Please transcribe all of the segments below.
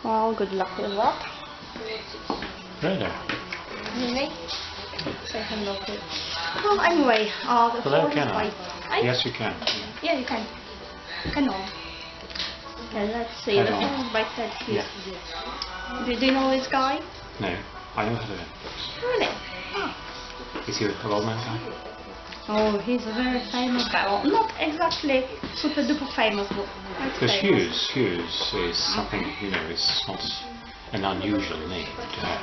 Well, good luck with that. Really? Really? Say hello to it. Well, anyway, the Hello, can fight. Yes, you can. Yeah, you can. Can on. Okay, let's see. Head The on. first by Ted Hughes. Yeah. Do you know this guy? No, I never heard of him. Really? Oh. Is he a well-known guy? Oh, he's a very famous guy. Well, not exactly super duper famous, but quite Because famous. Hughes is something, you know, is not an unusual name to have.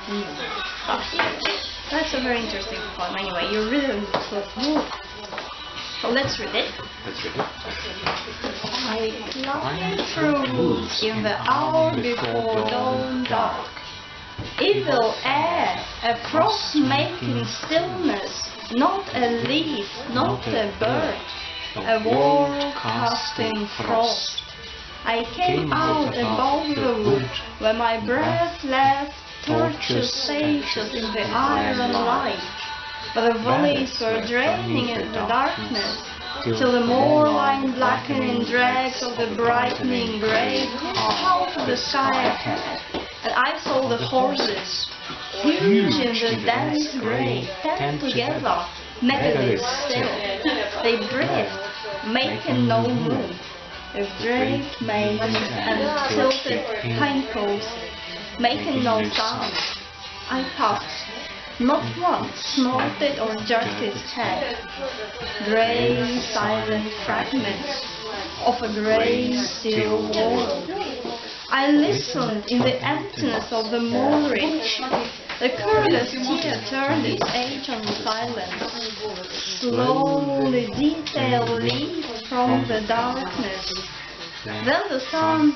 That's a very interesting poem. Anyway, you really so good. So let's read it. Let's read it. I climb through woods in the hour before dawn dark. Evil air, a frost-making stillness, not a leaf, not a bird, a world casting frost. I came out above the wood, where my breath left torches spacious in the iron light, but the volleys were draining in the darkness, till the moorline blackened in dregs of the brightening grey out of the sky ahead, and I saw the horses, huge in the dense grey, pent together, megalithic still. They breathed, making no move, with draped manes and tilted hindcoats, making no sound. I passed, not once snorted or jerked its head. Grey, silent fragments of a grey, still world. I listened in the emptiness of the moorage. The careless tear turned its age on silence. Slowly detail leaped from the darkness. Then the sun,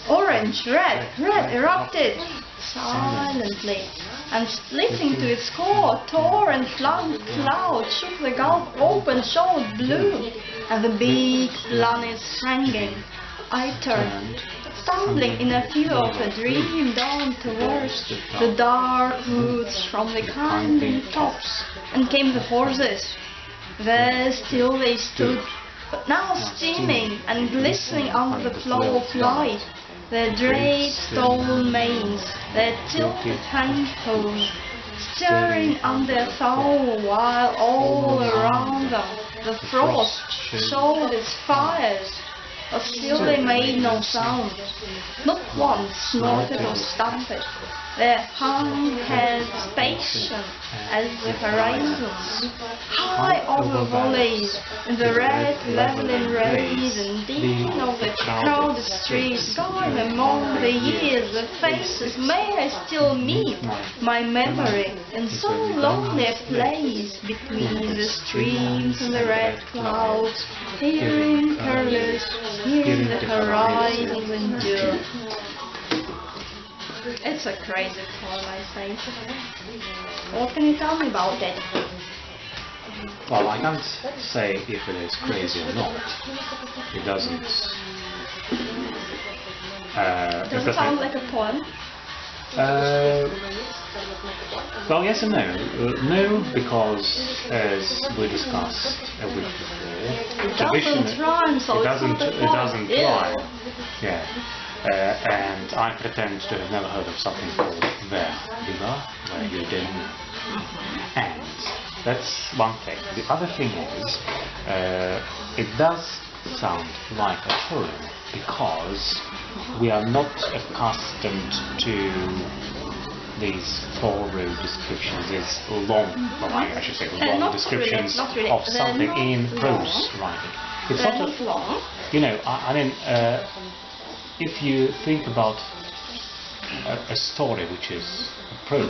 orange, red, erupted silently, and splitting to its core, tore and flung clouds, shook the gulf open, showed blue, and the big planets hanging. I turned, stumbling in a few of a dream dawn towards the dark woods from the climbing tops, and came the horses. There still they stood, but now steaming and glistening under the flow of light, their draped stone manes, their tilted hindhoes, stirring under their thaw, while all around them the frost showed its fires, but still they made no sound. Not once snorted or stamped. Their hung heads spacious as the horizons, high over valleys, in the red leveling rays, and deep of the crowded streets, gone among the years, the faces may I still meet my memory in so lonely a place between the streams and the red clouds, hearing careless, hearing the horizons endure. It's a crazy poem, I think. What can you tell me about it? Well, I can't say if it is crazy or not. It doesn't. Does it sound like a poem? Well, yes and no. No, because as we discussed a week before, It doesn't rhyme, so it it's doesn't. not a It poem. doesn't rhyme. Yeah. And I pretend to have never heard of something called where you didn't. And that's one thing. The other thing is, it does sound like a poem because we are not accustomed to these four-row descriptions, these long, I should say, long descriptions not really. of something in prose writing. It's They're not not long. you know, I mean, if you think about a story which is prose,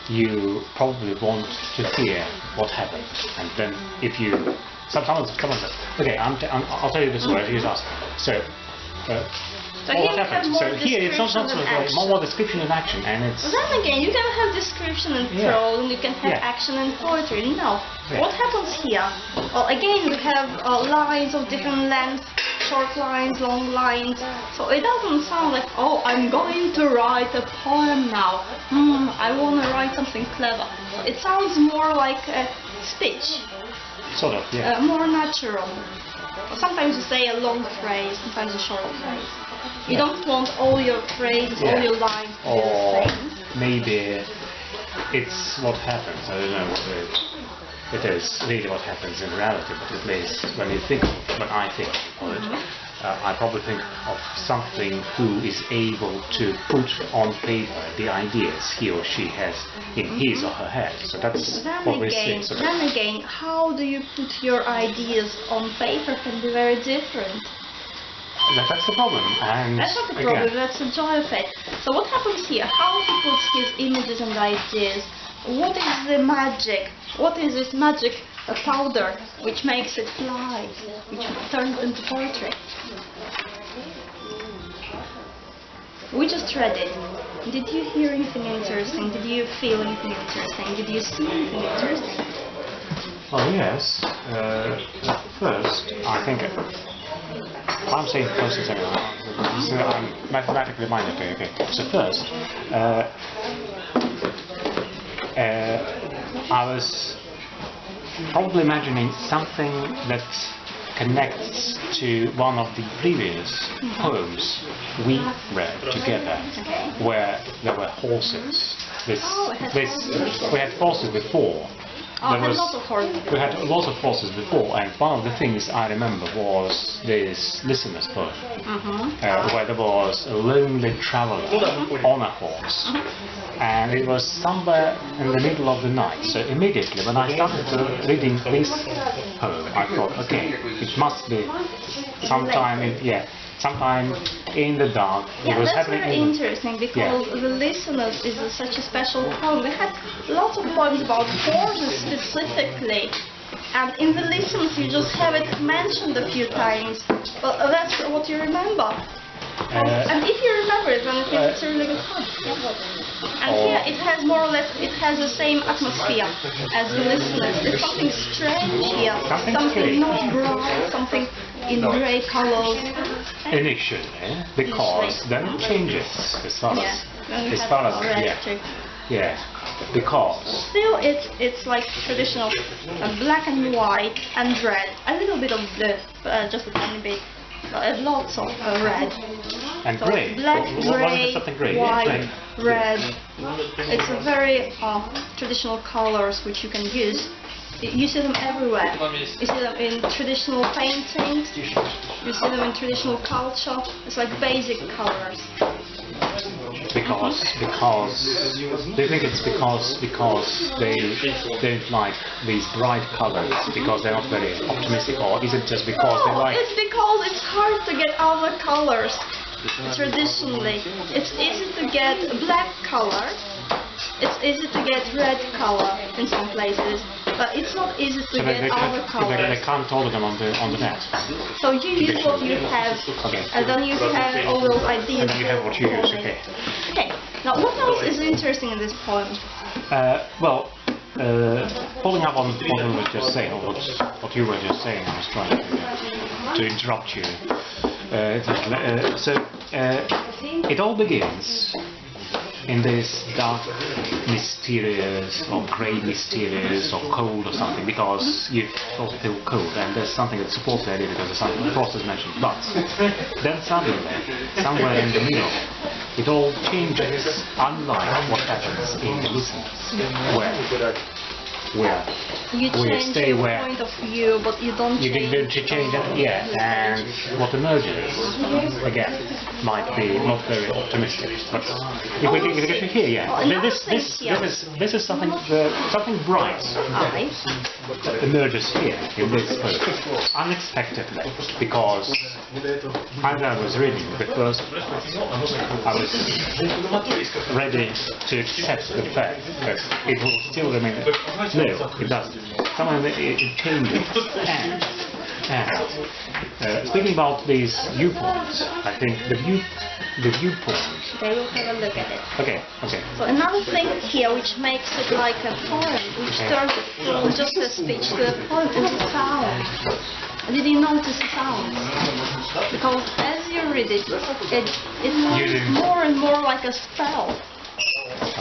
you probably want to hear what happened, and then if you someone says, okay, I'll tell you the story. Here's us. So what happened? So here it's not sort of like more description and action, and it's. Well, then again, you can have description and prose, and you can have action and poetry. No, what happens here? Well, again, we have lines of different lengths, short lines, long lines. So it doesn't sound like, oh, I'm going to write a poem now. I want to write something clever. It sounds more like a speech. Sort of, yeah. More natural. Sometimes you say a long phrase, sometimes a short phrase. You don't want all your phrases, all your lines to be the same. Maybe it's what happens. I don't know what it is really what happens in reality, but at least when I think of it, I probably think of something who is able to put on paper the ideas he or she has in his or her head. So that's what we see. So then again, how do you put your ideas on paper can be very different. That's the problem. And that's not the problem, that's the joy of it. So what happens here? How he puts his images and ideas? What is the magic? What is this magic powder which makes it fly, which turns into poetry? We just read it. Did you hear anything interesting? Did you feel anything interesting? Did you see anything interesting? Well, yes. First, I think I'm saying first and second. So I'm mathematically minded. Okay. So first, I was probably imagining something that connects to one of the previous poems we read together, where there were horses. We had horses before. We had lots of horses before. We had lots of horses before, and one of the things I remember was this listener's poem, where there was a lonely traveller on a horse, and it was somewhere in the middle of the night. So immediately, when I started reading this poem, I thought, okay, it must be sometime in the dark. Yeah, that's very interesting, because the listeners is such a special poem. We had lots of poems about horses specifically, and in the listeners you just have it mentioned a few times. Well, that's what you remember. And if you remember it, then it's a really good poem. And here it has more or less, it has the same atmosphere as the listeners. There's something strange here, something not bright, something in grey colors. Initially, because then it changes as far as because still it's like traditional black and white and red, a little bit of blue, just a tiny bit. Lots of red. And so grey. Black, grey, white, red. It's a very traditional colors which you can use. You see them everywhere. You see them in traditional paintings. You see them in traditional culture. It's like basic colors. Because they think it's because they don't like these bright colors, because they're not very optimistic, or is it just because they like? It's because it's hard to get other colors. Traditionally, it's easy to get black color. It's easy to get red color in some places, but it's not easy to get other colors. They can't order them on the net. So you use what you have, and then you have all those ideas. And then you have what you use. Okay. Now, what else is interesting in this poem? Following up on what we were just saying, or what you were just saying, I was trying to interrupt you. It all begins in this dark, mysterious, or grey mysterious, or cold or something, because you also feel cold, and there's something that supports the idea, because there's something the process mentioned. But then suddenly, somewhere in the middle, it all changes, unlike what happens in the listeners, where you change your point of view, but you don't change it. And what emerges, again, might be not very optimistic. But if we get to here, this is something bright that emerges here in this poem, unexpectedly, because as I was reading the first part, I was ready to accept the fact that it will still remain. No, it doesn't. Sometimes it changes. And speaking about these viewpoints, I think the viewpoint. They will have a look at it. Okay. So another thing here which makes it like a poem, which turns it from just a speech to a poem, is the sound. Did you notice the sound? Because as you read it, it sounds more and more like a spell,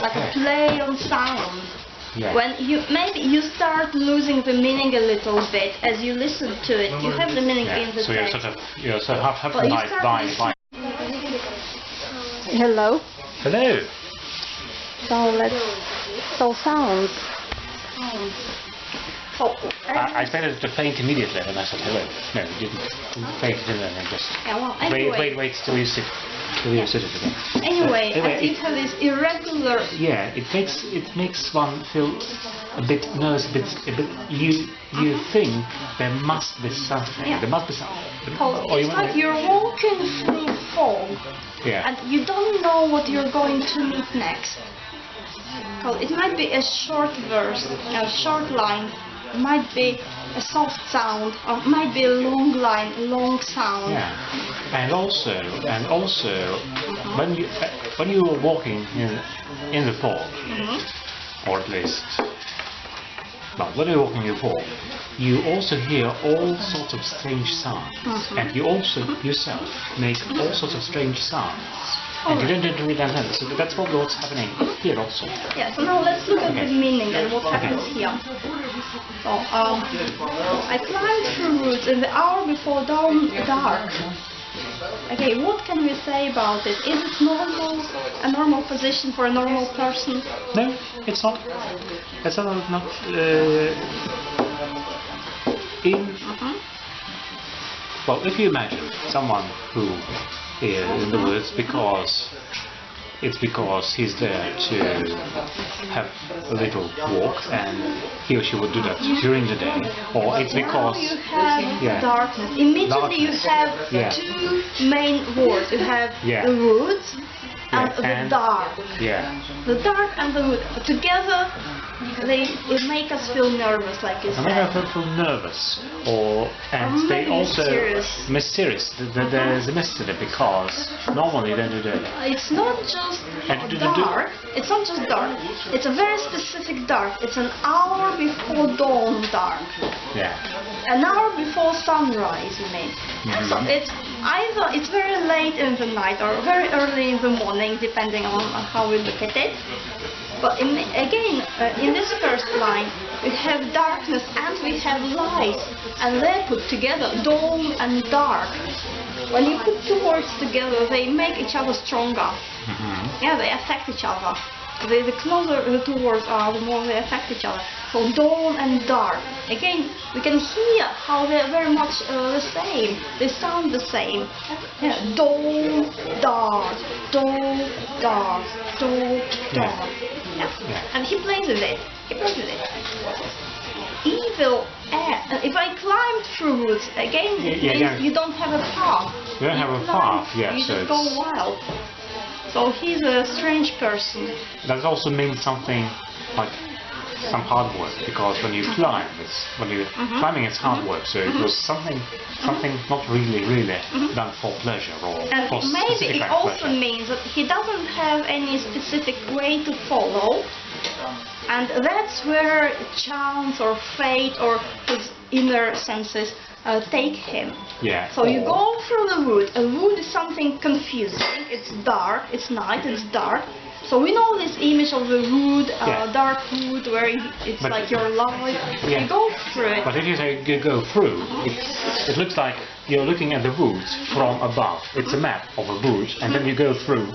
like a play on sound. Yeah. When maybe you start losing the meaning a little bit as you listen to it. You have the meaning in the text. So you're sort of hypnotized by Hello. Hello. So sounds. So I expected it to faint immediately when I said hello. No, it didn't. It fainted and then just... Yeah, well, anyway. Wait, till you sit. Till you sit it again. Anyway, as you have this irregular... Yeah, it makes one feel a bit nervous, a bit you think there must be something. Yeah. There must be something. It's like you're walking through fog. Yeah. And you don't know what you're going to meet next. Well, it might be a short verse, a short line, it might be a soft sound, or it might be a long line, a long sound. Yeah, and also, when you are walking in the fog, or at least, well, when you're walking in the fog, you also hear all sorts of strange sounds, and you also yourself make all sorts of strange sounds. And you don't really understand. So that's probably what's happening here also. Yeah, so now let's look at the meaning and what happens here. So, I climbed through woods in the hour before dawn dark. Okay, what can we say about it? Is it normal? A normal position for a normal person? No, it's not. It's not. Well, if you imagine someone who in the woods because he's there to have a little walk and he or she would do that during the day, or it's because now you have darkness. Immediately you have two main words. You have the woods and the dark. The dark and the wood together, it make us feel nervous, like you said. They make us feel nervous, and they also mysterious. There's a mystery because normally they do that. It's not just dark. It's not just dark. It's a very specific dark. It's an hour before dawn dark. Yeah. An hour before sunrise, you mean? So it's very late in the night or very early in the morning, depending on how we look at it. But again, in this first line, we have darkness and we have light, and they're put together, dawn and dark. When you put two words together, they make each other stronger. Yeah, they affect each other. The closer the two words are, the more they affect each other. So dawn and dark. Again, we can hear how they're very much the same. They sound the same. Yeah, dawn, dark, dawn, dark, dawn, dark. Yeah. And he plays with it. Evil air. If I climbed through woods, again, it means you don't have a path. You don't have a path, yeah. You just go wild. So he's a strange person. That also means something like some hard work, because when you climb, climbing is hard work. So it was something not really done for pleasure or for specific maybe it also means that he doesn't have any specific way to follow, and that's where chance or fate or his inner senses take him. Yeah. So you go through the wood. A wood is something confusing. It's dark. It's night. It's dark. So we know this image of the wood, dark wood, where it's like your life. You go through it. But if you say you go through, it looks like you're looking at the woods from above. It's a map of a wood, and then you go through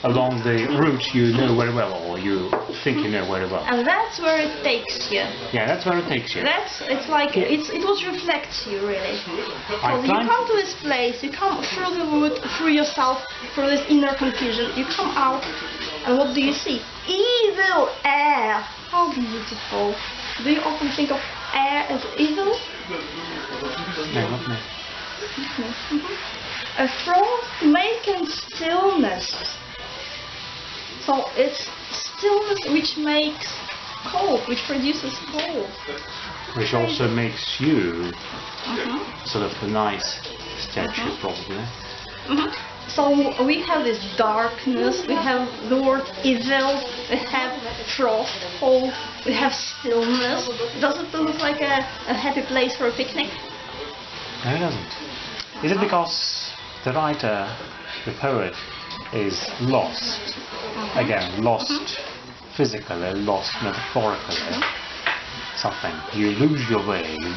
along the route you know very well, or you think you know very well. And that's where it takes you. Yeah, that's where it takes you. It's like it what reflects you, really. So you come to this place, you come through the wood, through yourself, through this inner confusion. You come out, and what do you see? Evil air. How beautiful. Do you often think of air as evil? No, not me. A frost making stillness. So it's stillness which makes cold, which produces cold. Which also makes you sort of a nice statue, probably. So we have this darkness, we have the word evil, we have frost, cold, we have stillness. Does it look like a happy place for a picnic? No, it doesn't. Is it because the writer, the poet, is lost? Again, lost physically, lost metaphorically. something. You lose your way, and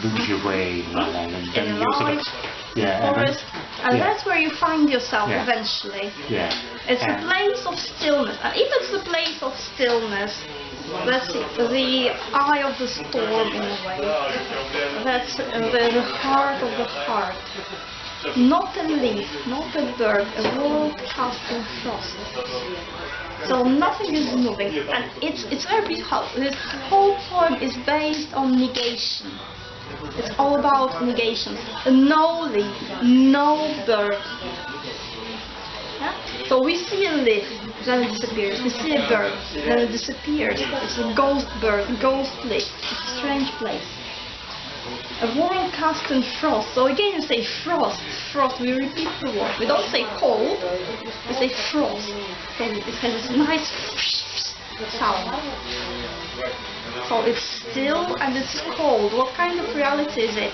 then you sort of, forest, and that's where you find yourself eventually. Yeah. It's a place of stillness, and if it's a place of stillness, that's it, the eye of the storm in a way. That's the heart of the heart. Not a leaf, not a bird, a world cast in frost. So nothing is moving, and it's very beautiful. This whole poem is based on negation. It's all about negation. No leaf, no bird. Yeah? So we see a leaf, then it disappears. We see a bird, then it disappears. It's a ghost bird, ghost leaf. It's a strange place. A world cast in frost. So again you say frost, frost, we repeat the word. We don't say cold, we say frost. So it has this nice sound. So it's still and it's cold. What kind of reality is it?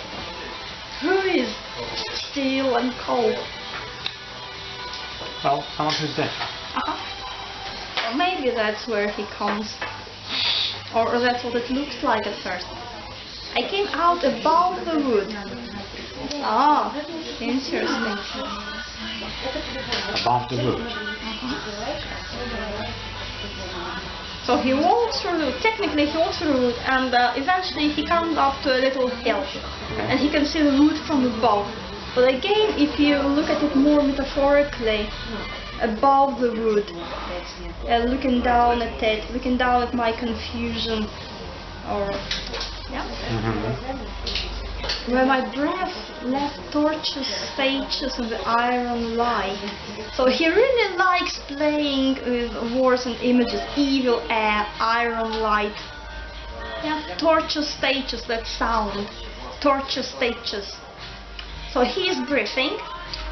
Who is still and cold? Well, someone who's dead. Or maybe that's where he comes. Or that's what it looks like at first. I came out above the wood. Ah, interesting. Above the wood. So he walks through, technically he walks through the wood, and eventually he comes up to a little hill. And he can see the wood from above. But again, if you look at it more metaphorically, above the wood, looking down at it, looking down at my confusion, or where my breath left torches, stages of the iron light. So he really likes playing with words and images, evil air, iron light. Yeah, torches, stages, that sound. Torches, stages. So he is breathing.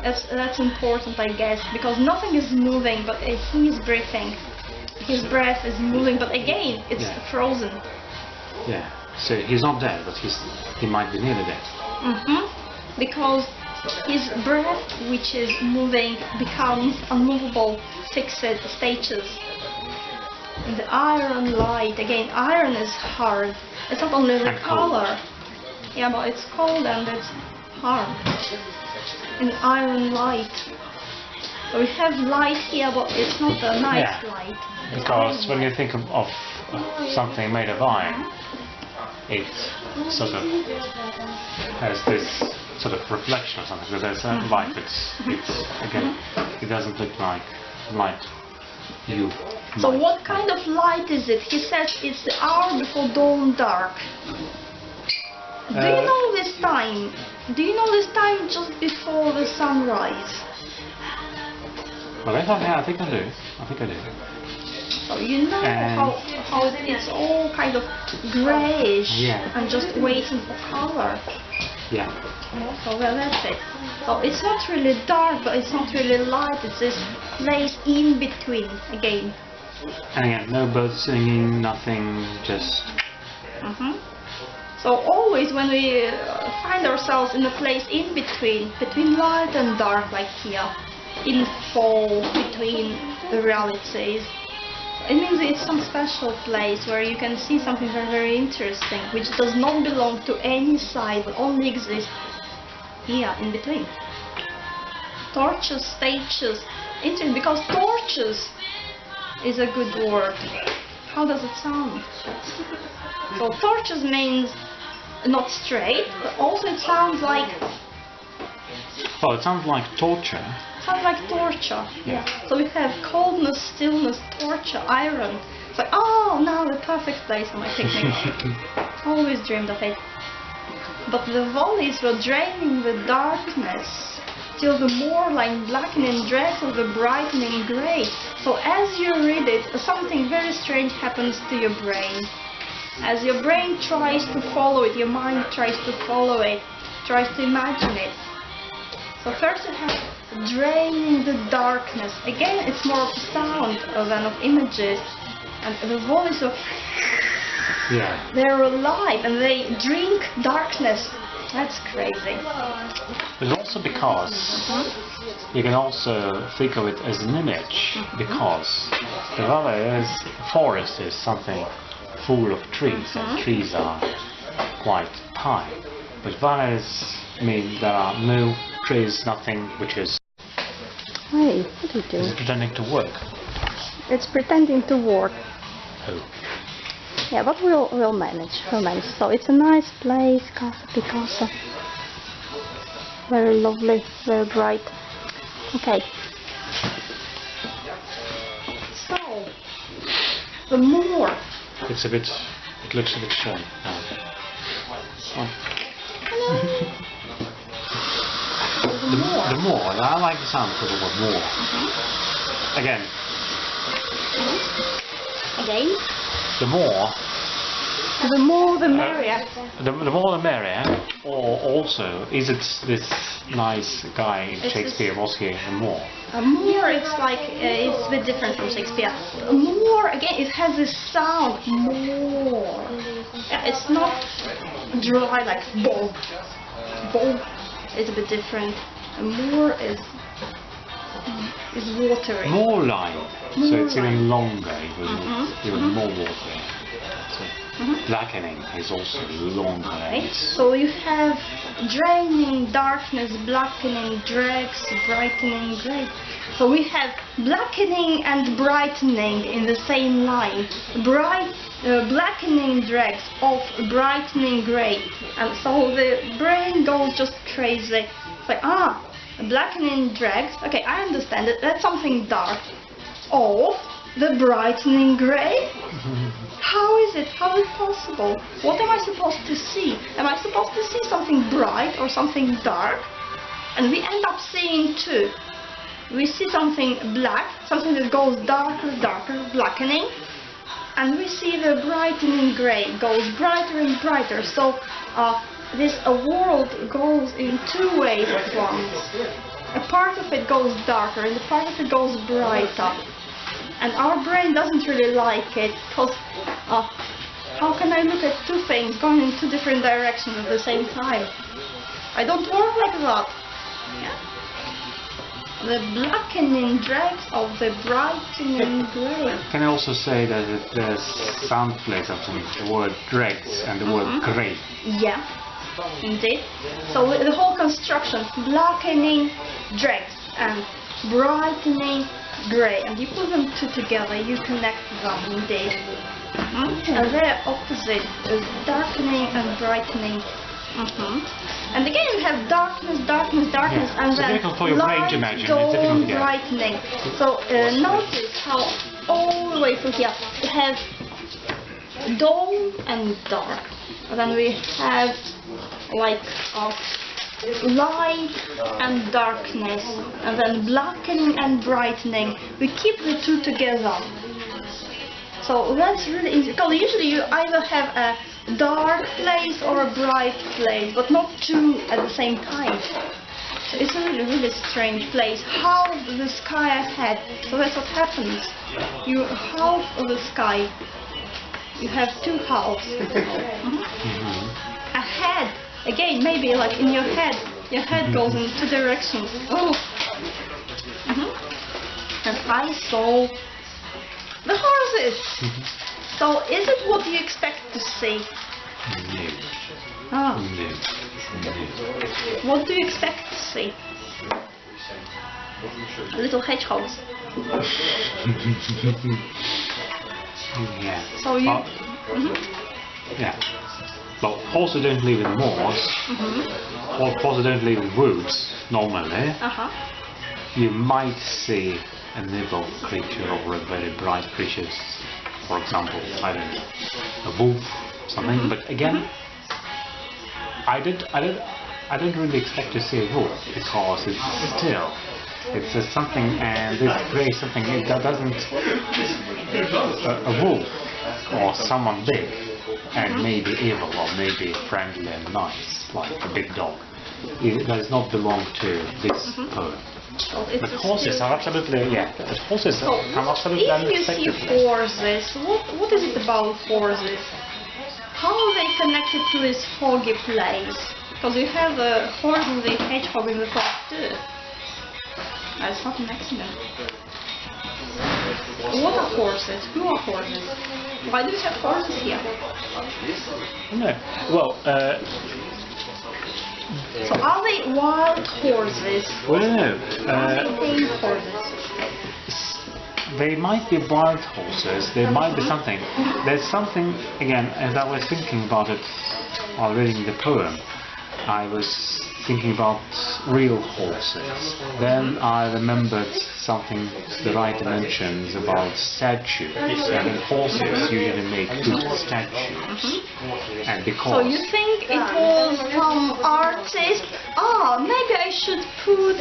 That's important, I guess, because nothing is moving, but he is breathing. His breath is moving, but again, it's frozen. Yeah. So he's not dead, but he might be nearly dead. Because his breath, which is moving, becomes unmovable, fixed stages. And the iron light, again, iron is hard. It's not only the color. Yeah, but it's cold and it's hard. In iron light. So we have light here, but it's not a nice light. Because when you think of something made of iron, it sort of has this sort of reflection or something. Because there's a light. It's again, it doesn't look like light. So what kind of light is it? He says it's the hour before dawn dark. Do you know this time? Do you know this time just before the sunrise? Well, I think I do. So you know how it's all kind of greyish and just waiting for color. Yeah. So well, that's it. So it's not really dark, but it's not really light. It's this place in between again. And again, no birds singing, nothing, just. So always when we find ourselves in a place in between light and dark, like here, in fall, between the realities, it means it's some special place where you can see something very, very interesting, which does not belong to any side, but only exists here, in between. Torches, stages, interesting, because torches is a good word. How does it sound? So torches means not straight, but also it sounds like... Well, it sounds like torture. Sounds like torture, yeah. So we have coldness, stillness, torture, iron. It's like, oh, now the perfect place for my picnic. Always dreamed of it. But the volleys were draining the darkness till the moorline blackening dress of the brightening grey. So as you read it, something very strange happens to your brain. As your brain tries to follow it, your mind tries to follow it, tries to imagine it. So first you have draining the darkness. Again, it's more of sound than of images. And the voice of... They're alive and they drink darkness. That's crazy. But also because you can also think of it as an image, because the forest is something full of trees, and trees are quite high. But valleys mean there are no trees, nothing, which is... Hey, what are you doing? Is pretending to work. It's pretending to work. Oh. Yeah, but we'll manage. We'll manage. So it's a nice place, Casa Picasa. Very lovely, very bright. Okay. So the moor. It looks a bit shy now. The moor. I like the sound of the word moor. Again. Again. The more the merrier. The more the merrier. Or also, is it this nice guy in Shakespeare? Was he a Moor? A Moor, it's like it's a bit different from Shakespeare. A Moor, again, it has this sound. Moor. Yeah, it's not dry like bog. Bog is a bit different. A Moor is watery. More line. So it's even longer, even more watery. So blackening is also longer. Right. So you have draining, darkness, blackening, dregs, brightening, grey. So we have blackening and brightening in the same line. Blackening dregs of brightening grey. And so the brain goes just crazy. It's like, blackening dregs. Okay, I understand it. That's something dark. Of the brightening grey? How is it? How is it possible? What am I supposed to see? Am I supposed to see something bright or something dark? And we end up seeing two. We see something black, something that goes darker, darker, blackening. And we see the brightening grey, goes brighter and brighter. So this world goes in two ways at once. A part of it goes darker and a part of it goes brighter. And our brain doesn't really like it, because how can I look at two things going in two different directions at the same time? I don't work like that. Yeah? The blackening dregs of the brightening grey. Can I also say that there's sound plays of the word dregs and the word grey? Yeah, indeed. So the whole construction, blackening dregs and brightening grey, and you put them two together, you connect them indeed. And their opposite is darkening and brightening. And again you have darkness, darkness, darkness, and then light, dawn, brightening. So notice how all the way through here we have dawn and dark. And then we have like light and darkness, and then blackening and brightening. We keep the two together. So that's really easy, because usually you either have a dark place or a bright place, but not two at the same time. So it's a really, really strange place. Half the sky ahead. So that's what happens. You half of the sky. You have two halves. Ahead. Again, maybe like in your head goes in two directions. Oh. And I saw the horses. So is it what you expect to see? No. What do you expect to see? Little hedgehogs. Yeah. So you... Yeah. Well, horses don't live in moors, or horses don't live in woods, normally. You might see an evil creature or a very bright creature, for example, I don't know, a wolf, something, but again, I don't really expect to see a wolf, because it's still, it's something, and this grey something, that doesn't, a wolf, or someone big, and maybe evil or maybe friendly and nice, like a big dog. It does not belong to this poem. But horses are absolutely, horses come absolutely unexpectedly. If you see horses, what is it about horses? How are they connected to this hoggy place? Because you have a horse and the hedgehog in the front too. That's not an accident. What are horses? Who are horses? Why do you have horses here? No. Well, so are they wild horses? well, no. Are they tame horses? They might be wild horses. There might be something. There's something again. As I was thinking about it while reading the poem, I was thinking about real horses. Then I remembered something the writer mentions about statues, and horses usually make good statues. And because So you think it was some artist? Maybe I should put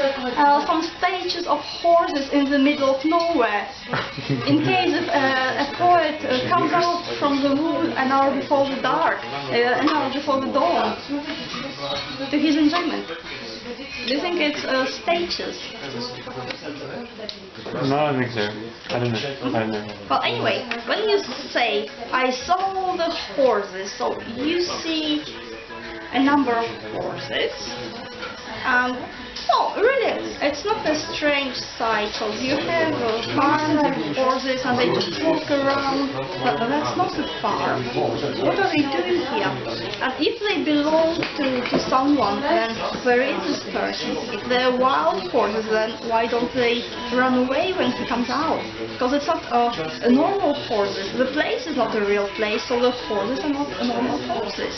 some statues of horses in the middle of nowhere. In case if a poet comes out from the wood an hour before the dark, an hour before the dawn, to his enjoyment. Do you think it's statues? no, I don't think so. I don't know. Well, anyway, when you say I saw the horses, so you see a number of horses. No, really, it's not a strange sight. So you have farms of horses and they just walk around, but that's not a farm. What are they doing here? And if they belong to someone, then where is this person? If they're wild horses, then why don't they run away when he comes out? Because it's not a normal horses. The place is not a real place, so the horses are not normal horses.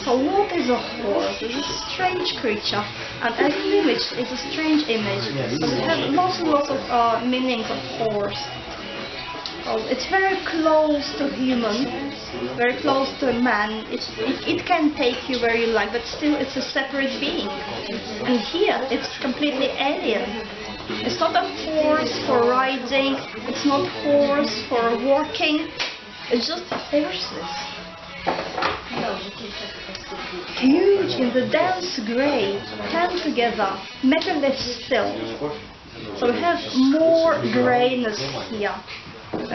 So what is a horse? It's a strange creature, and as an image, it's a strange image. So it has lots and lots of meanings of horse. So it's very close to human, very close to a man. It can take you where you like, but still it's a separate being. And here it's completely alien. It's not a horse for riding, it's not horse for walking, it's just horses. Huge in the dense grey, tan together, metallic still. So we have more greyness here.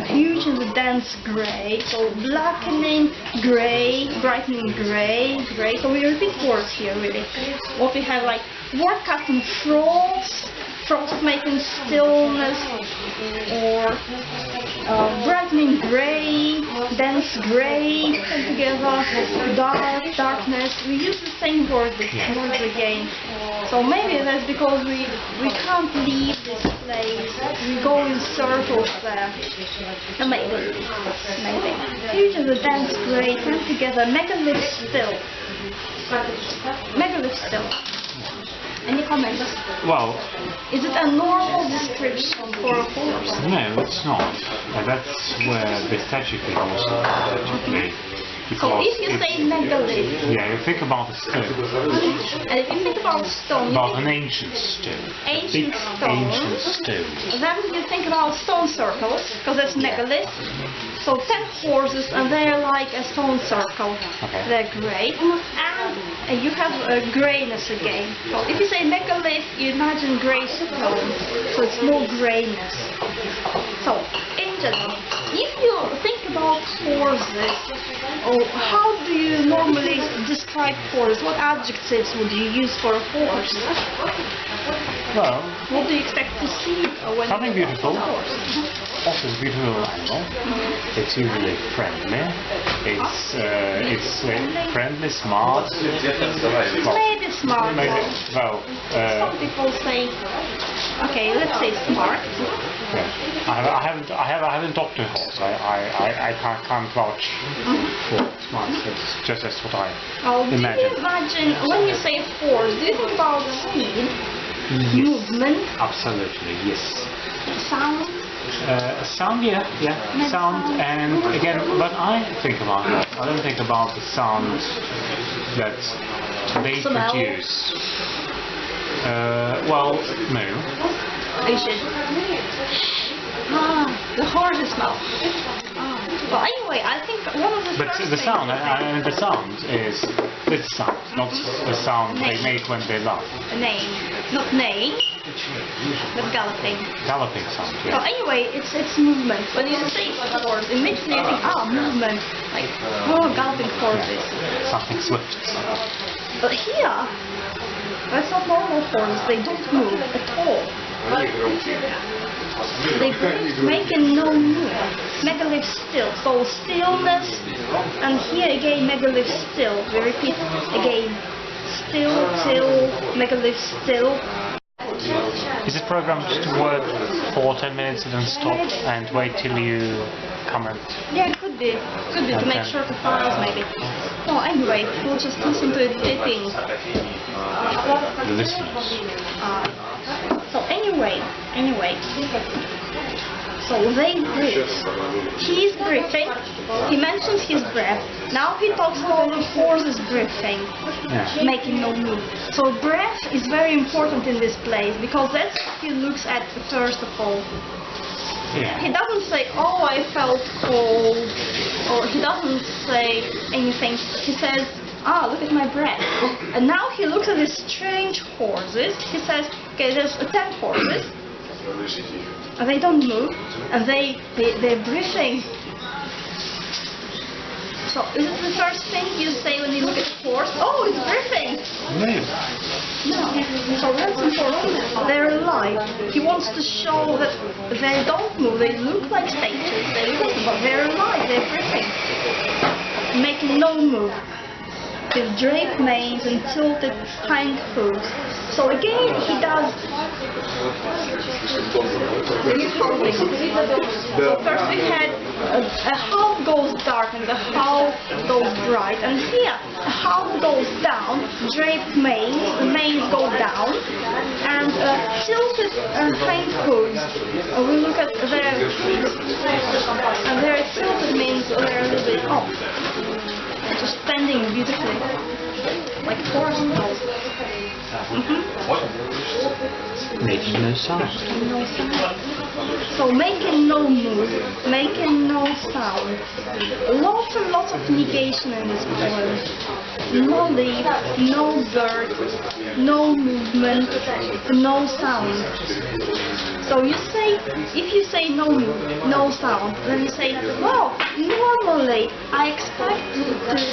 Huge in the dense grey, so blackening grey, brightening grey, grey. So we repeat words here really. What we have like word custom frost, frost making stillness, or brightening grey, dense grey, together, dark, darkness. We use the same words again. So maybe that's because we can't leave this place. We go in circles there. Maybe. Huge as a dense grey, come together, megalith still. Megalith still. Any comments? Well, is it a normal description for a horse? no, it's not. And that's where the statue thing also actually. So if you say megalith, yeah, you think about a stone. and if you think about stone, About an ancient stone. Ancient Big stone. ancient stone. then you think about stone circles, because that's megalith. So 10 horses, and they're like a stone circle. Okay. They're grey, and you have greyness again. So if you say megalith, you imagine grey stone, so it's more greyness. So in general, if you think about horses, how do you normally describe horses? What adjectives would you use for a horse? Well, What do you expect to see when something you beautiful. a horse? Horse is a beautiful animal. It's usually friendly. It's friendly, smart. Maybe smart. Some people say, okay, let's say smart. Yeah. I haven't talked to a horse. I can't vouch for smart. It's just that's what I Do imagine. you imagine when you say horse? Do you think about speed, Yes. movement, Absolutely, yes. sound? Sound, yeah, sound, and again, but I think about that. I don't think about the sound that they Smell? produce. Well, no. You should. The horse smell. But anyway, I think one of the But first the sound, things- the sound is this sound, not the sound they make when they laugh. name, not name, but galloping. Galloping sound, So yeah. anyway, it's movement. When you say horse, immediately you think, movement, like galloping horses. Something swift. But here, that's not normal horses. They don't move at all. they breathe, making no move. Megalith still. So stillness, and here again megalith still. We repeat again. Still, till, megalith still. Is it programmed to work for 10 minutes and then stop and wait till you comment? Yeah, it could be. Could be to make shorter files maybe. Oh, anyway, we'll just listen to it dipping. The listeners. So anyway. So they breathe. He's breathing. He mentions his breath. Now he talks about the horses breathing, making no move. So breath is very important in this place because that's what he looks at first of all. Yeah. He doesn't say, "Oh, I felt cold," or he doesn't say anything. He says, "Ah, look at my breath." And now he looks at these strange horses. He says, "Okay, there's 10 horses." And they don't move, and they're breathing. So is it the first thing you say when you look at a horse? Oh, it's breathing! No. So that's important. They're alive. He wants to show that they don't move. They look like statues, but they're alive. They're breathing, making no move. With draped manes and tilted hind hooves. So again, he does. So first we had a half goes dark and the half goes bright, and here a half goes down, draped manes, the manes go down, and tilted hind hooves. We look at their hooves, and their tilted means they're a little bit up. Just standing beautifully, like horse nose. Making no sound. No sound. So making no move, making no sound. Lots and lots of negation in this poem. No leaf, no bird, no movement, no sound. So you say, if you say no move, no sound, then you say, well, normally I expect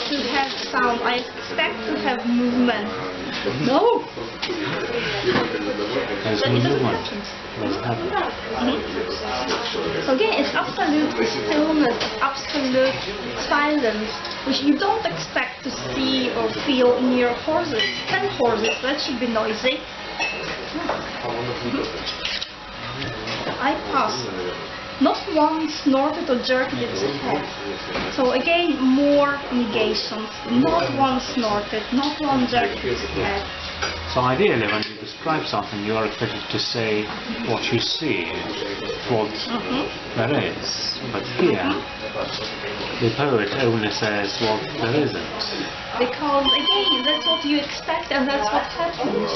to have sound, I expect to have movement. No! There's But no it doesn't movement. happen. So again, it's absolute stillness, absolute silence, which you don't expect to see or feel in your horses. 10 horses, that should be noisy. I passed. Not one snorted or jerked its head. So again, more negations. Not one snorted, not one jerked its head. So ideally, when you describe something, you are expected to say what you see, what there is. But here, the poet only says what there isn't. Because again, that's what you expect and that's what happens.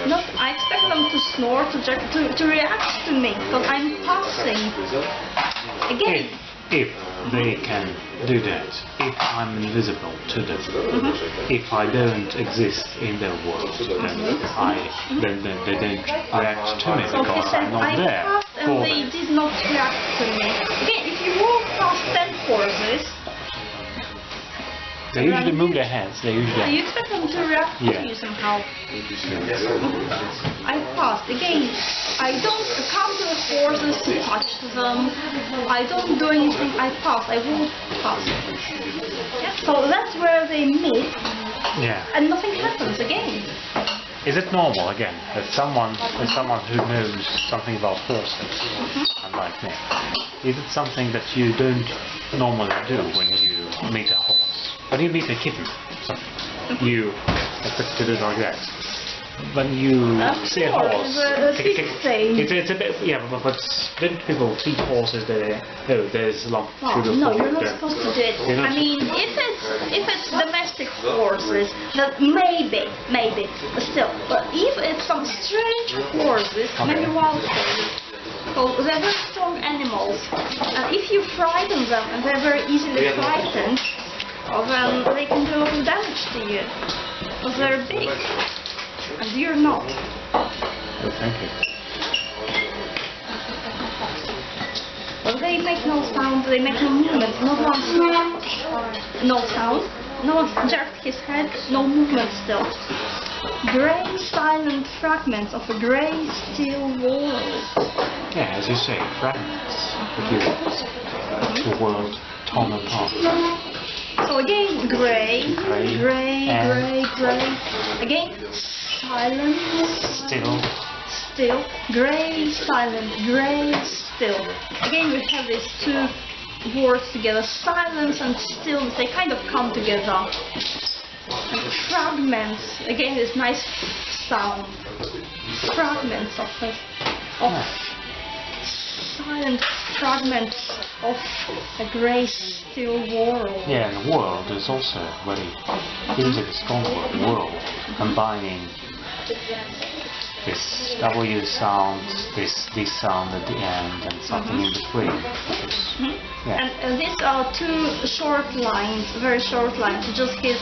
Not, I expect them to snort, to react to me, because I'm passing. Again. If they can do that, if I'm invisible to them, if I don't exist in their world, then they don't react to me because I'm not there. I passed and they did not react to me. Again, if you walk past 10 horses, they usually move their heads. So you expect them to react to you somehow. I passed. Again, I don't come to the horses to touch them. I don't do anything. I pass. I walk past. So that's where they meet. Yeah. And nothing happens again. Is it normal again that someone who knows something about horses, unlike me, is it something that you don't normally do when you meet a horse? When you meet a kitten, you expect to do it like that. When you see a horse, it's a bit, but don't people feed horses that there's lump sugar? No, you're not supposed to do it. I mean, if it's domestic horses, then maybe, but still. But if it's some strange horses, maybe wild horses, so they're very strong animals, and if you frighten them, and they're very easily frightened, well, then they can do a lot of damage to you, because they're big, and you're not. Oh, thank you. Well, they make no sound, they make no movement, no one snort, no sound, no one jerked his head, no movement still. Grey, silent fragments of a grey steel wall. Yeah, as you say, fragments, but the world torn apart. So again, grey, Grey, grey, and grey, grey. Again, silence. Still, grey, silent, grey, still. Again, we have these two words together, silence and stillness. They kind of come together. And fragments, again, this nice sound. Fragments of silent fragments of a grey, still world. Yeah, and the world is also very music is strong word, world, combining this W sound, this sound at the end, and something in between. Yeah. And these are two short lines, very short lines, just his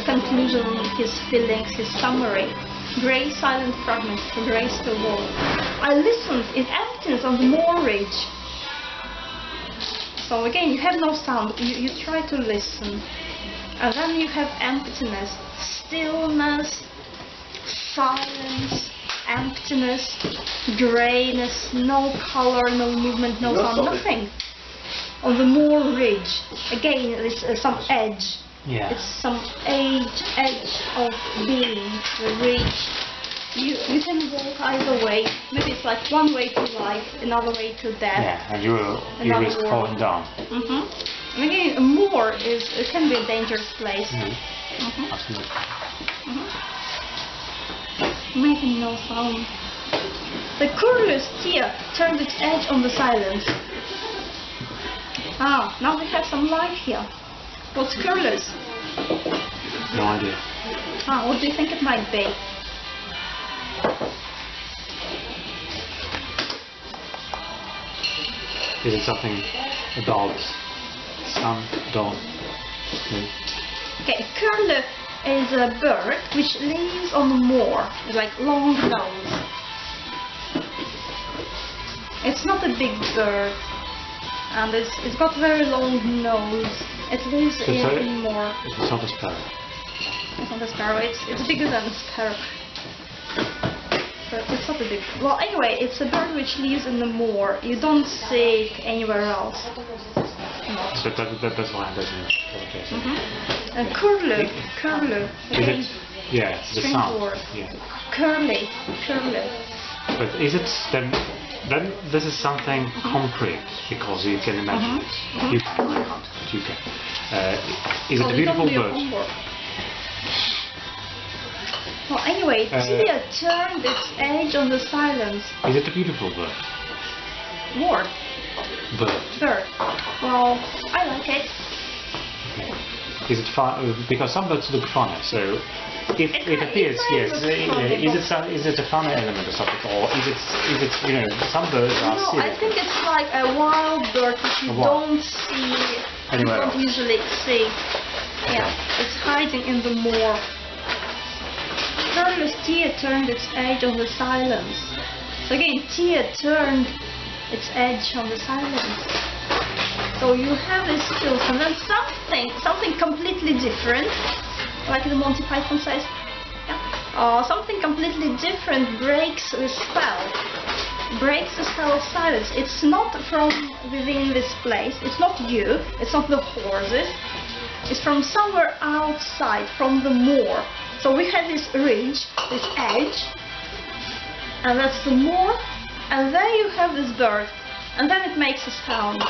conclusion, his feelings, his summary. Grey silent fragments of a grey still world. I listened in emptiness on the moor ridge. So again, you have no sound, you try to listen. And then you have emptiness, stillness, silence, emptiness, greyness, no color, no movement, no sound, nothing. On the moor ridge, again, there's some edge. Yeah. It's some edge of being, the ridge. You can walk either way. Maybe it's like one way to life, another way to death. Yeah, and you risk falling down. And again, a moor can be a dangerous place. Absolutely. Making no sound. The curious tear turned its edge on the silence. Ah, now we have some life here. What's curious? No idea. Ah, what do you think it might be? Is it something about some dog? Okay, curlew is a bird which lives on the moor, with like long nose. It's not a big bird, and it's got very long nose. It lives in moor. It's not a sparrow. It's not a sparrow. It's bigger than a sparrow. But it's not a big. Well, anyway, it's a bird which lives in the moor. You don't see it anywhere else. So that's why it doesn't. Okay. And curlew. Again, yeah, the strange sound. word. Yeah. Curly. But is it then this is something concrete, because you can imagine it. You can, I can't, but you can. Is it a beautiful bird? Well, anyway, Tia turned its edge on the silence. Is it a beautiful bird? Word. Bird. Well, I like it. Okay. Is it fun? Because some birds look funny, so if it appears, yes. Is it a funny element or something, or is it some birds are silly? I think it's like a wild bird which you don't see, anywhere you don't usually see. Yeah, it's hiding in the moor. Curlew's tear turned its edge on the silence. So again, tear turned its edge on the silence. So you have these skills, and then something completely different, like the Monty Python says, something completely different breaks the spell. Breaks the spell of silence. It's not from within this place. It's not you. It's not the horses. It's from somewhere outside, from the moor. So we have this ridge, this edge, and that's the moor, and there you have this bird, and then it makes a sound.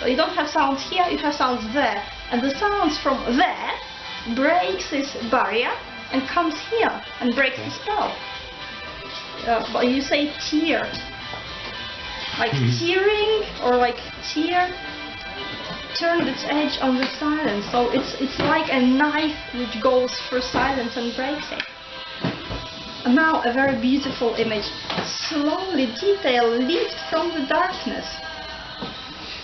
So you don't have sounds here, you have sounds there, and the sounds from there breaks this barrier and comes here and breaks the spell. But you say tear, like tearing or like tear turned its edge on the silence. So it's like a knife which goes through silence and breaks it. And now a very beautiful image. Slowly detail leafed from the darkness.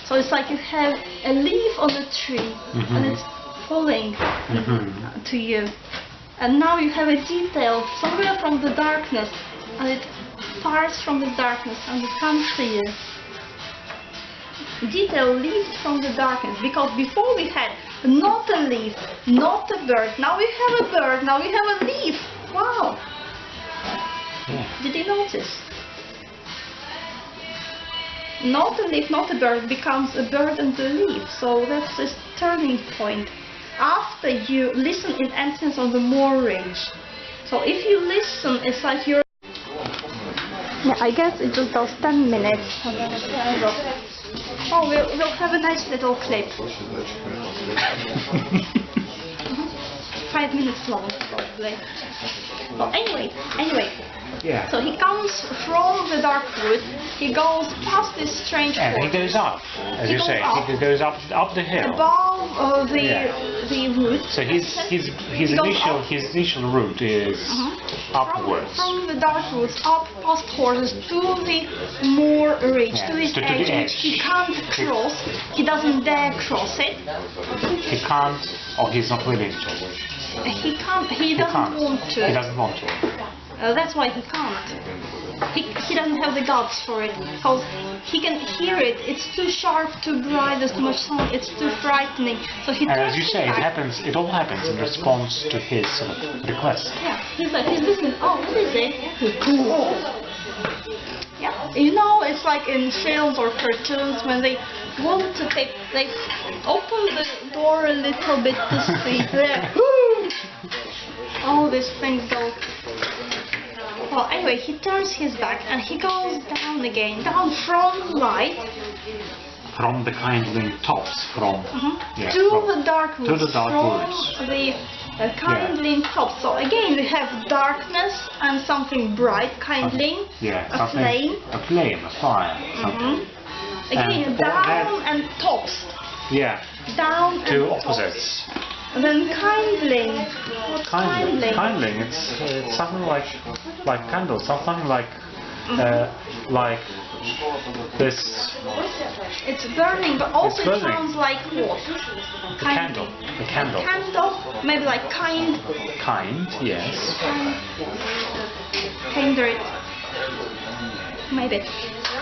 So it's like you have a leaf on a tree and it's falling to you. And now you have a detail somewhere from the darkness, and it parts from the darkness and it comes to you. Detail leafed from the darkness, because before we had not a leaf, not a bird, now we have a bird, now we have a leaf. Wow! Yeah. Did you notice? not a leaf, not a bird, becomes a bird and a leaf. So that's this turning point. After you listen in emptiness on the mooring. So if you listen, it's like you're... Yeah, I guess it just does 10 minutes. Oh, we'll have a nice little clip. 5 minutes long, probably. Well, anyway. Yeah. So he comes from the dark wood, he goes past this strange and forest. he goes up, as you say, he goes up the hill. Above the wood. So his initial route is upwards. From the dark woods up past horses to the moor ridge, to the edge, which he can't cross. He doesn't dare cross it. He can't, or he's not willing to. He can't. He doesn't want to. He doesn't want to. That's why he can't. He doesn't have the guts for it, because he can hear it. It's too sharp, too bright, there's too much sound, it's too frightening. So he. And as you say, it all happens in response to his sort of request. Yeah, he's listening. Oh, what is it? Yeah, you know, it's like in films or cartoons when they want to take, they open the door a little bit to see. All these things go. Well, anyway, he turns his back and he goes down again, down from light. From the kindling tops, to the dark woods. To the dark woods. From the kindling tops. So again, we have darkness and something bright, kindling, a flame. A flame, a fire. Again, and down and tops. Yeah. Down and two tops. opposites. And then kindling. What's kindling? Kindling, it's something like candles, something like this. It's burning, but also it sounds like what? A candle. A candle. Candle, maybe like kind. Kind, yes. Kinder. Maybe.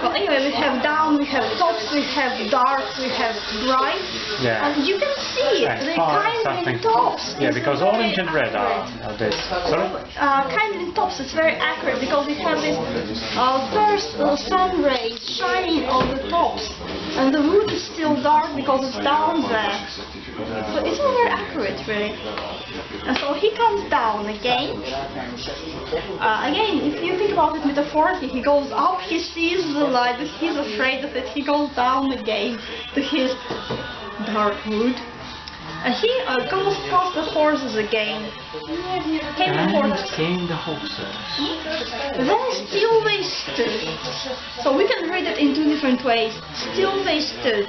Well, anyway, we have down, we have tops, we have dark, we have bright. Yeah. And you can see it, the kindling tops. Yeah, because orange and red are this. Sorry? Kindling tops is very accurate because it has this first sun rays shining on the tops. And the wood is still dark because it's down there. So it's not very accurate, really. And so he comes down again. Again, if you think about it metaphorically, he goes up, he sees the light, but he's afraid of it. He goes down again to his dark wood. And he goes past the horses again. Came the horses. Then still they stood. So we can read it in two different ways. Still they stood.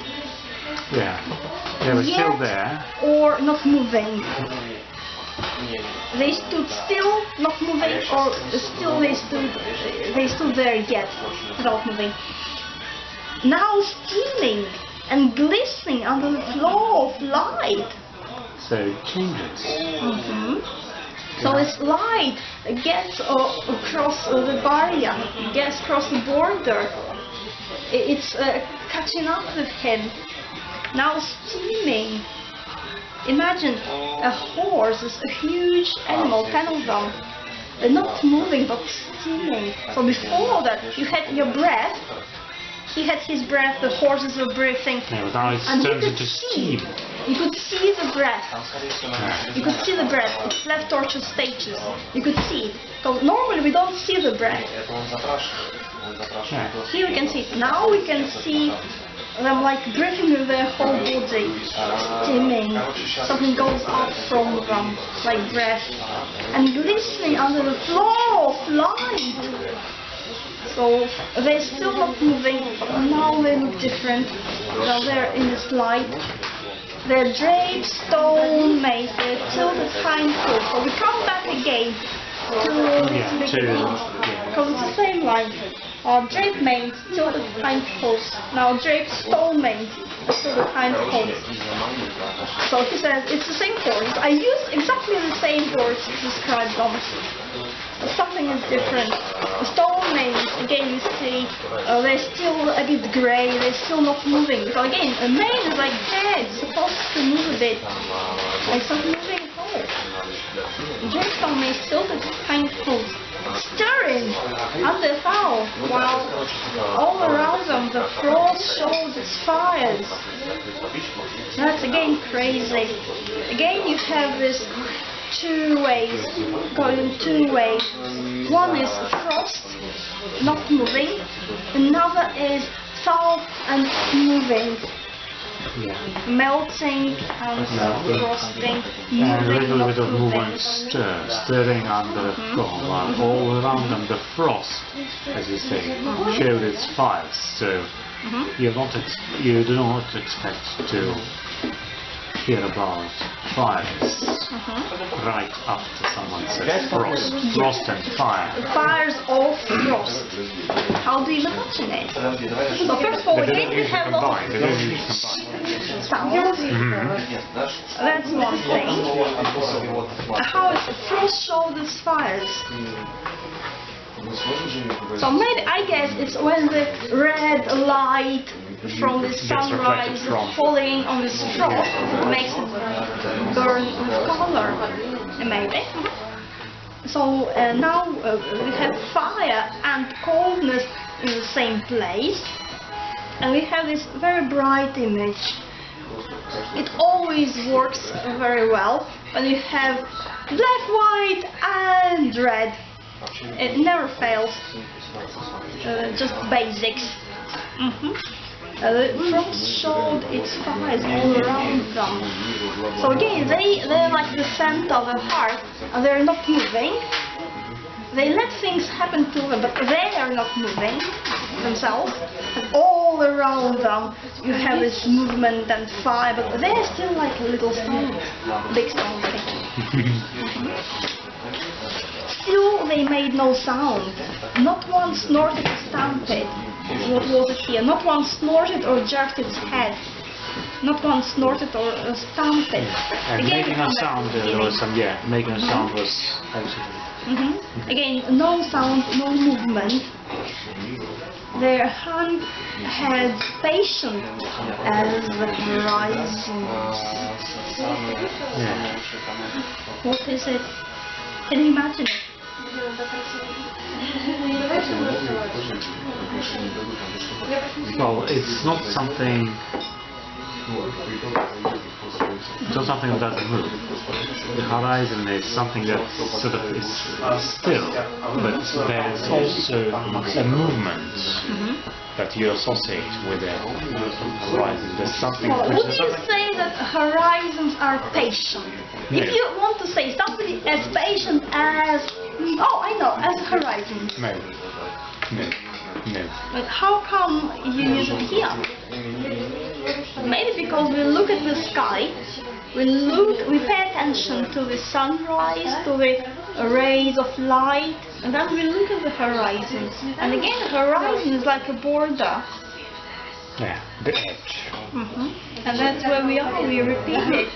Yeah. They were still there. Or not moving. They stood still, not moving, or still they stood there yet, without moving. Now steaming and glistening under the flow of light. So it changes. So it's light gets across the barrier, gets across the border. It's catching up with him. Now steaming. Imagine a horse is a huge animal, 10 of them. They're not moving but steaming. So before that you had your breath. He had his breath, the horses were breathing. Yeah, but now it turns into steam. You could see the breath. You could see the breath. It's left torture stages. You could see it. Because normally we don't see the breath. Here we can see it. Now we can see them like breathing with their whole body, steaming. Something goes up from them, like breath, and glistening under the flow of light. So they're still not moving, but now they look different. Now they're in this light. They're draped, stone made, they're tilted hindfoot. So we come back again to because it's the same line. Draped mains, tilted hindfoot. Now draped stone mains, tilted hindfoot. So he says it's the same horse. I use exactly the same words to describe them. Something is different. The stone mains, again you see, they're still a bit grey, they're still not moving. Because again, a mane is like dead, it's supposed to move a bit. Like something moving at all. Draped stone mains, tilted hindfoot, stirring under foul, while all around them the frost showed its fires. That's again crazy. Again you have this two ways, going two ways. One is frost, not moving. Another is thaw and moving. Yeah. Melting and frosting, And a moving, little not bit of moving. movement stirring under the floor, while all around them the frost, as you say, showed its fires. So you do not expect to hear about fires right after someone says frost and fire. Fires of frost. How do you imagine it? So first of all, They again don't we need to have combine. lots They don't need to combine. of sounds. That's one thing. How is frost showed its fires? So maybe I guess it's when the red light from the sunrise falling on this frost makes it burn with color. Maybe. So now we have fire and coldness in the same place, and we have this very bright image. It always works very well when you have black, white and red. It never fails. Just basics. The frost showed its fires all around them. So again, they're like the center of the heart, and they're not moving. They let things happen to them, but they are not moving themselves. And all around them, you have this movement and fire, but they're still like little stones, big stones. Still, they made no sound. Not one snorted or stamped. What was it here? Not one snorted or jerked its head. Not one snorted or stamped. And making a sound, there was some, making a sound was absolutely. Again, no sound, no movement. Their hand had patience as the horizon. What is it? Can you imagine it? Well, it's not something that doesn't move. The horizon is something that sort of is still, but there's also a movement that you associate with the horizon. There's something. Would you say that horizons are patient? No. If you want to say somebody as patient as, as a horizon. No. But how come you use it here? Maybe because we look at the sky, we pay attention to the sunrise, to the rays of light, and then we look at the horizon. And again, the horizon is like a border. Yeah, the edge. And that's where we are, we repeat it.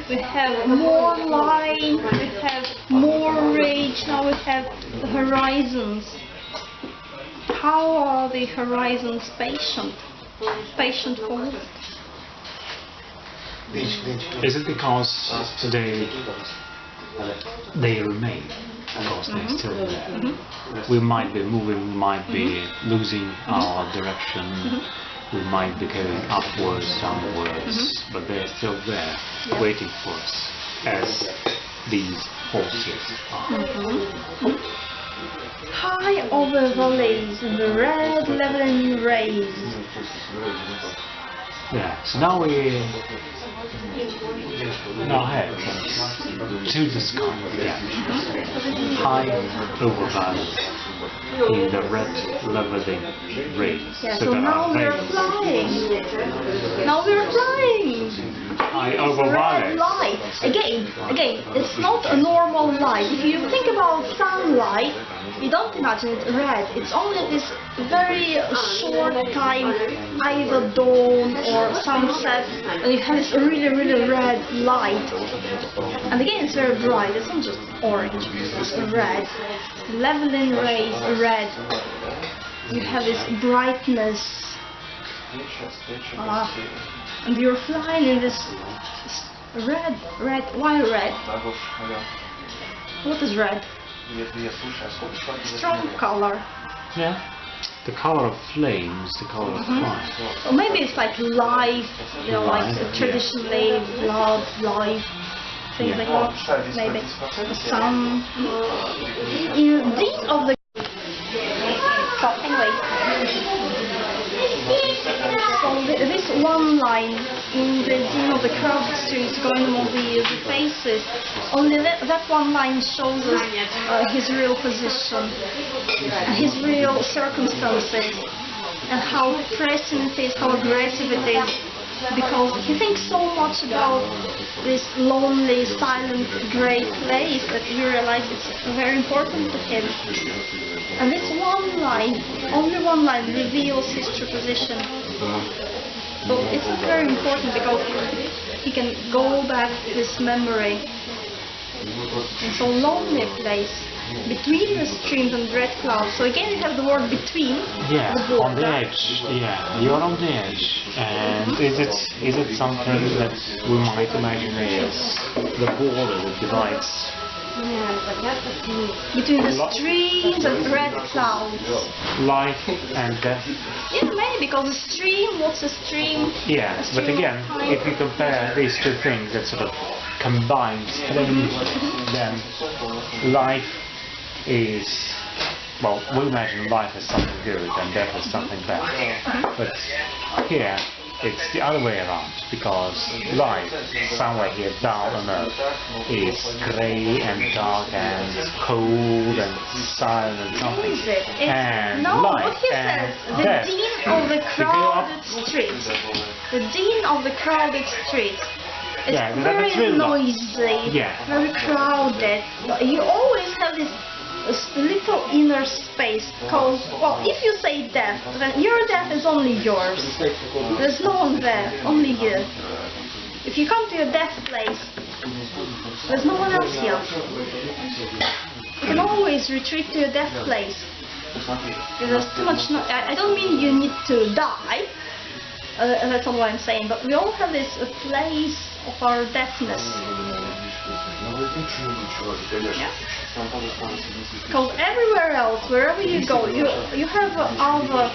We have more line, we have more range, now we have the horizons. How are the horizons patient? Patient for what? Is it because they remain? Because they're still there. We might be moving, we might be losing our direction. We might be going upwards, downwards, but they're still there, waiting for us, as these horses are. High over valleys in the red leveling rays. Yeah, so now we now head to the sky again, high over valleys in the red leveling rays. Yeah, so now we're flying. Now we're flying. High over Red valleys. light. Again, it's not a normal light. If you think about sunlight, you don't imagine it red. It's only this very short time, either dawn or sunset, and you have this really, really red light. And again, it's very bright. It's not just orange. It's red. Leveling rays, red. You have this brightness. And you're flying in this red. Why red? What is red? Strong color. Yeah. the color of flames, the color of fire. Or maybe it's like life, you know, like traditionally blood, life, things like that. Maybe the sun. These of the. So anyway, so this one line in the Dean of the crowded streets going among the faces, only that one line shows us his real position, his real circumstances, and how pressing it is, how aggressive it is, because he thinks so much about this lonely, silent, grey place that we realize it's very important to him. And this one line, only one line, reveals his true position. So it's very important because he can go back to his memory in so lonely a place, between the streams and red clouds. So again you have the word between. Yeah, the border. on the edge. Yeah, you're on the edge. And is it something that we might imagine is the border that divides between the streams and red clouds? Life and death. Yeah, maybe, because the stream, what's a stream? Yeah, but again, if you compare these two things that sort of combines, then life is, well, we imagine life as something good and death as something bad. But here, it's the other way around, because life, somewhere here down on earth, is grey and dark and cold and silent and something. Is it? And no, life what he and says, the death. dean of the crowded street. The dean of the crowded street. It's very really noisy, very crowded. You always have this little inner space, because, well, if you say death, then your death is only yours. There's no one there, only you. If you come to your death place, there's no one else here. You can always retreat to your death place. There's too much I don't mean you need to die, that's not what I'm saying, but we all have this place of our deafness. Because everywhere else, wherever you go, you have other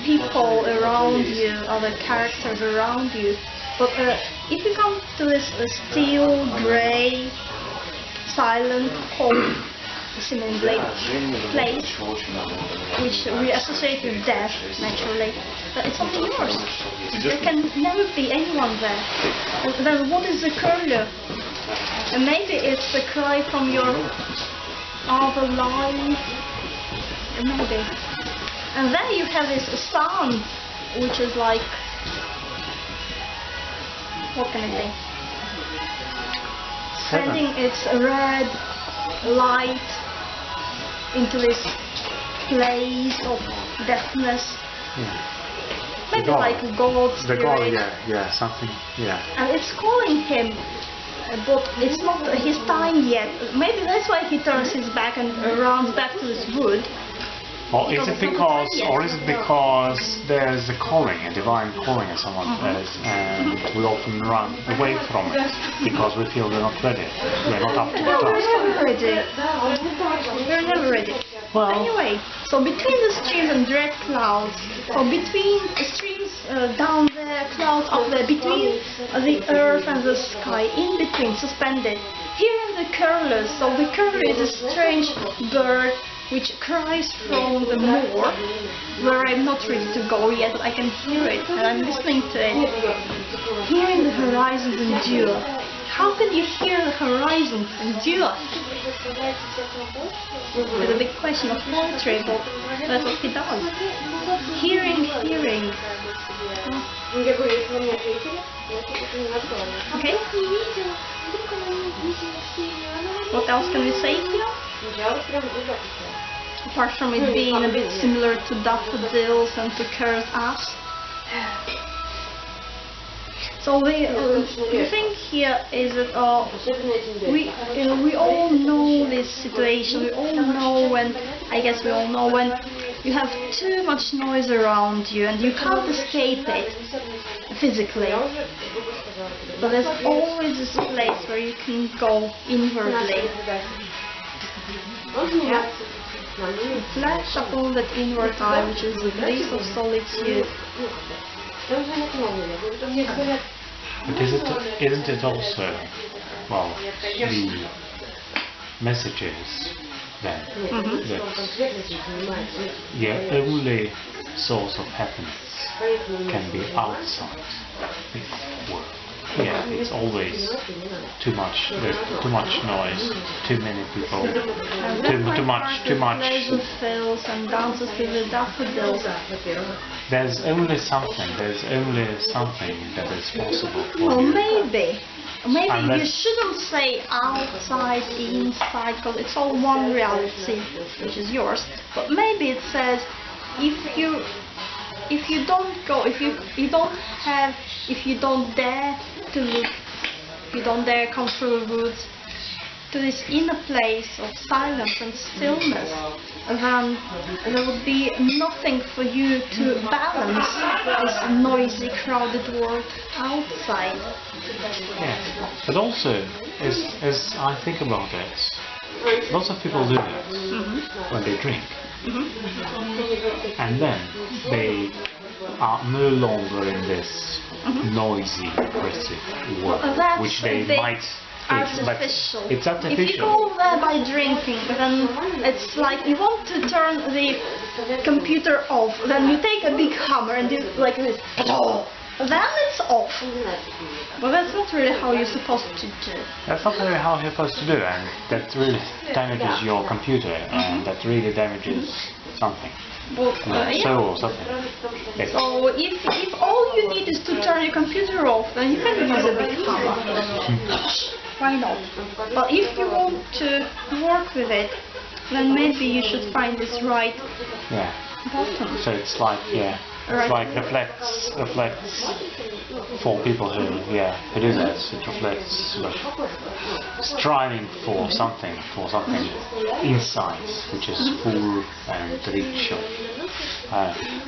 people around you, other characters around you. But if you come to this still, grey, silent, cold, seemingly place, which we associate with death, naturally, but it's only yours. There can never be anyone there. And then what is the curlew? And maybe it's the cry from your other life, maybe. And then you have this sound, which is like, what can I say? Sending its red light into this place of deafness. Maybe like God's spirit. God, something, And it's calling him, but it's not his time yet. Maybe that's why he turns his back and runs back to his wood. Or is it because there's a calling, a divine calling, as someone says, and we often run away from it because we feel we're not ready, we're not up to the task. We're never ready. Well, anyway, so between the streams and red clouds, or between the streams down there, clouds up there, between the earth and the sky, in between, suspended, here are the curlews. So the curlew is a strange bird which cries from the moor, where I'm not ready to go yet, but I can hear it, and I'm listening to it. Hearing the horizons endure. How can you hear the horizons endure? It's a big question of poetry, but that's what he does. Hearing. Okay? What else can we say here? Apart from it being a bit similar to daffodils and to carrot ass. So the thing here is that we all know this situation. We all know when, I guess we all know when you have too much noise around you and you can't escape it physically. But there's always this place where you can go inwardly. Flash upon that inward eye, which is the place of solitude. But isn't it also, well, the messages then that your only source of happiness can be outside this world? Yeah, it's always too much. There's too much noise, too many people, too much. Fields and dances to the daffodils. There's only something that is possible for Well, you. maybe Unless you shouldn't say outside, inside, because it's all one reality, which is yours. But maybe it says if you don't go, if you don't dare to look, if you don't dare come through the woods to this inner place of silence and stillness, then there would be nothing for you to balance this noisy, crowded world outside. Yeah, but also, as I think about it, lots of people do that when they drink. And then they are no longer in this noisy, aggressive world, which they might think, but it's artificial. If you go there by drinking, then it's like you want to turn the computer off, then you take a big hammer and do like this, then it's off. But that's not really how you're supposed to do. That's not really how you're supposed to do, and that really damages your computer, and that really damages something. But, soul or something. Yes. So if all you need is to turn your computer off, then you can use a big hammer. Why not? But if you want to work with it, then maybe you should find this right button. So it's like, it's like reflects for people who do that. It reflects striving for something inside, which is full and rich.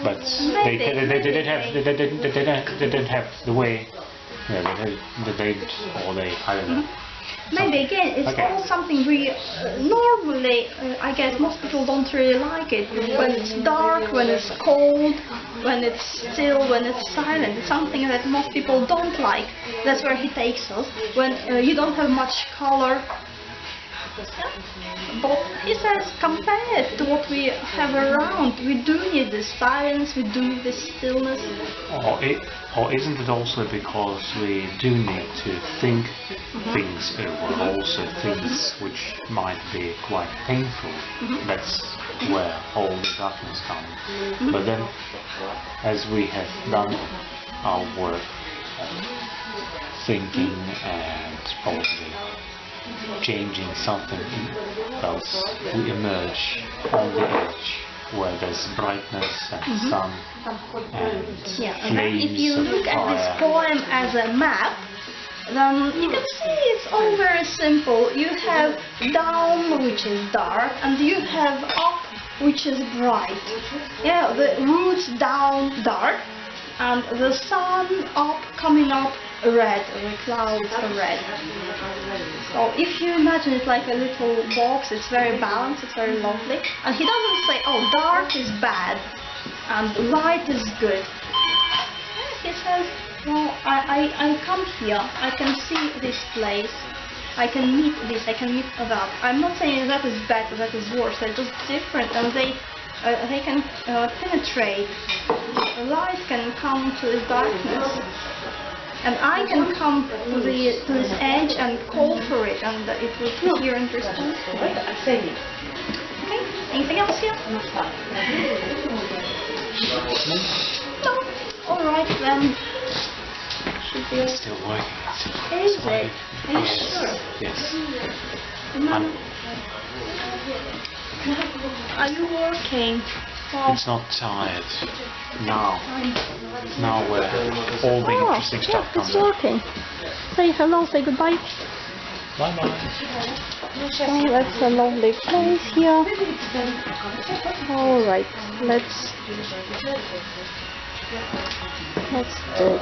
But they didn't have the way. I don't know. Maybe again, it's all something we normally, I guess most people don't really like it. When it's dark, when it's cold, when it's still, when it's silent. It's something that most people don't like. That's where he takes us. When you don't have much color. But he says, compared to what we have around, we do need this silence, we do need this stillness. Or isn't it also because we do need to think things over, also things which might be quite painful? That's where all the darkness comes. But then, as we have done our work, thinking and probably changing something else, we emerge on the edge where there's brightness and sun and flames. If you look at this poem as a map, then you can see it's all very simple. You have down, which is dark, and you have up, which is bright. Yeah, the roots down, dark, and the sun up, coming up, red, the clouds are red. So if you imagine it like a little box, it's very balanced, it's very lovely. And he doesn't say, oh, dark is bad and light is good. He says, well, I come here, I can see this place, I can meet this, I can meet that. I'm not saying that is better, that is worse, they're just different, and they can penetrate. The light can come to the darkness. And I can come to this edge and call for it, and it will hear and respond. Okay, anything else here? No? Alright then. Should be... It's still working. Is it? Are you sure? Yes. Are you working? Well, it's not tired. Now where all the interesting stuff comes it's working. Say hello, say goodbye. Bye bye. Oh, that's a lovely place here. Alright, let's do it.